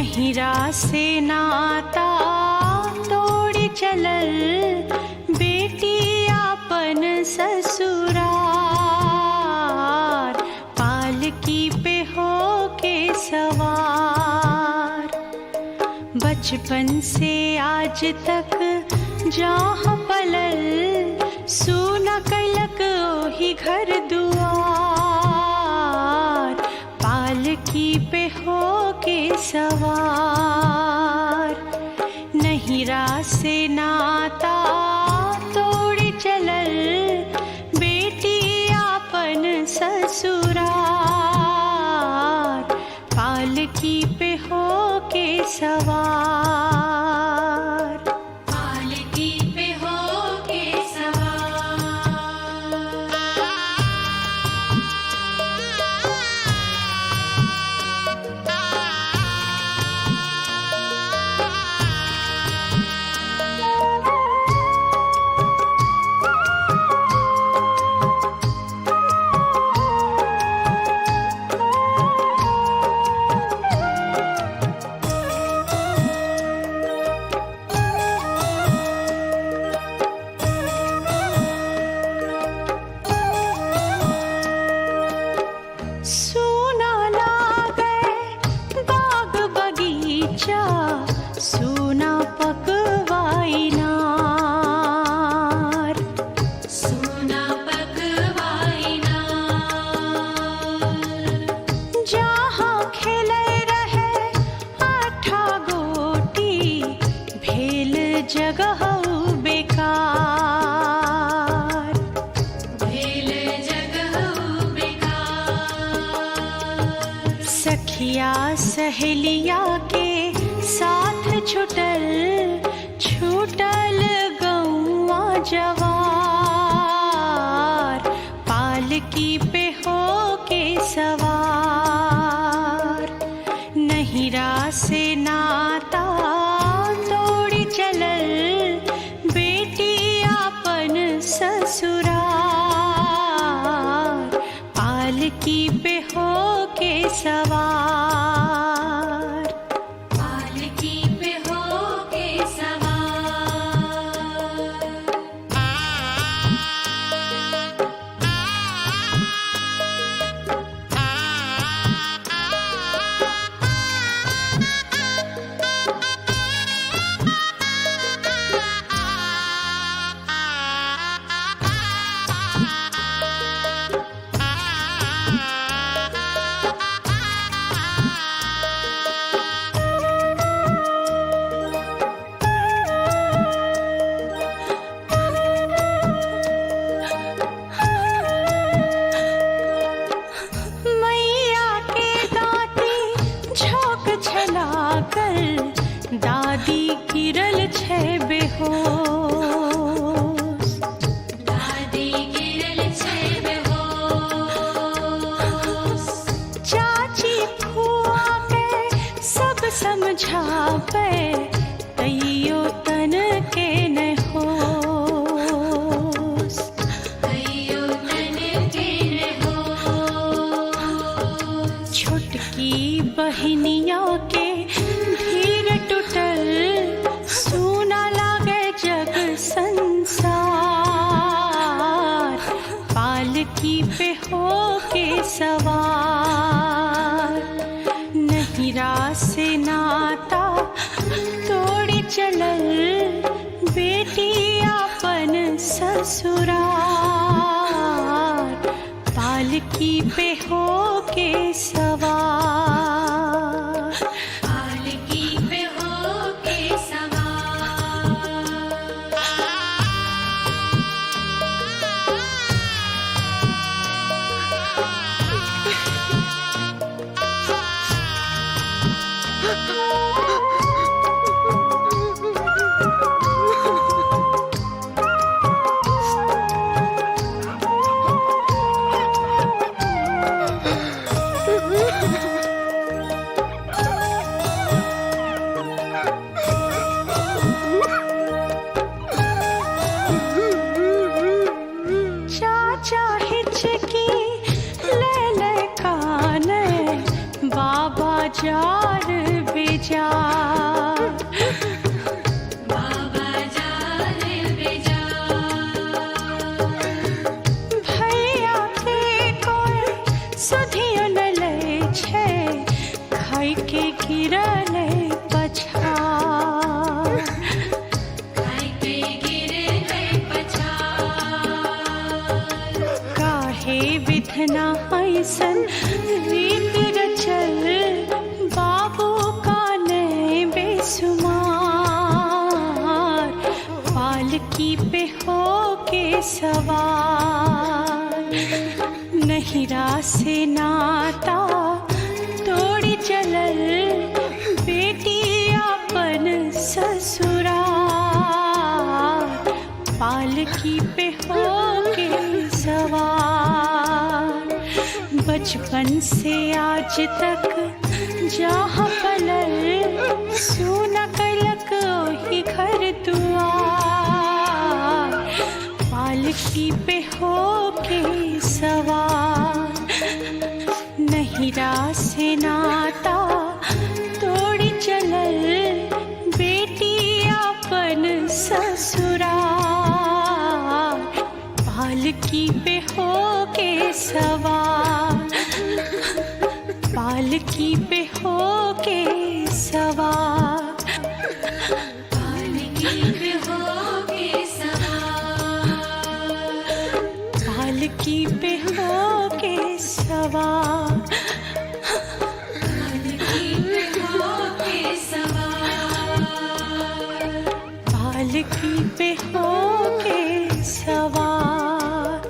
नहिरा से नाता तोड़ चलल बेटी आपन ससुरार, पालकी पे हो के सवार। बचपन से आज तक जहाँ पलल सुना कैलक ओही घर दुआर, पालकी पे हो के सवार। नहिरा से नाता तोड़ चलल बेटी आपन ससुरार, पालकी पे हो के सवार, पालकी पे हो के सुना पकवाई नार, सुना पकवाई नार। जहाँ खेले रहे आठा गोटी भेल जगह बेकार, भेल जगह बेकार। सखिया सहेलिया के साथ छुटल छुटल गौआ जवार, पालकी पे हो के सवार। नहिरा से नाता तोड़ चलल बेटी आपन ससुरार, पालकी पे हो के सवार, पालकी पे हो के दादी गिरल छे बेहोश, दादी गिरल छे बेहोश। चाची फुआ के सब समझावे तैयो तन के न होश, तैयो तन के न होश। छोटकी बहिनिया के टूटल सुना लागे जग संसार, पालकी पे हो के सवार। नहिरा से नाता तोड़ चलल बेटी आपन ससुरार, पालकी पे हो के सवार, पालकी पे हो के सवार। बेजार। बाबा जाने बेजार। भैया के कोई सुधियो न लै छै, खाय के गिरले पछाड़। खाय के गिरले पछाड़। काहे विधना ऐसन रीत रचल, बाबू का नए बेसुमार। पालकी पे हो के सवार, नहिरा से नाता तोड़ी चलल, बेटी अपन ससुराल। पालकी पे हो के सवार, बचपन से आज तक जहाँ पलल, सुना कलक ओही घर दुआर। पालकी पे हो के सवार, नहिरा से नाता तोड़ी चलल, बेटी अपन ससुराल। पालकी पे हो के सवार, पालकी पे हो के सवार। पालकी पे हो के सवार। पालकी पे हो के सवार। पालकी पे हो के सवार। पालकी पे हो के सवार।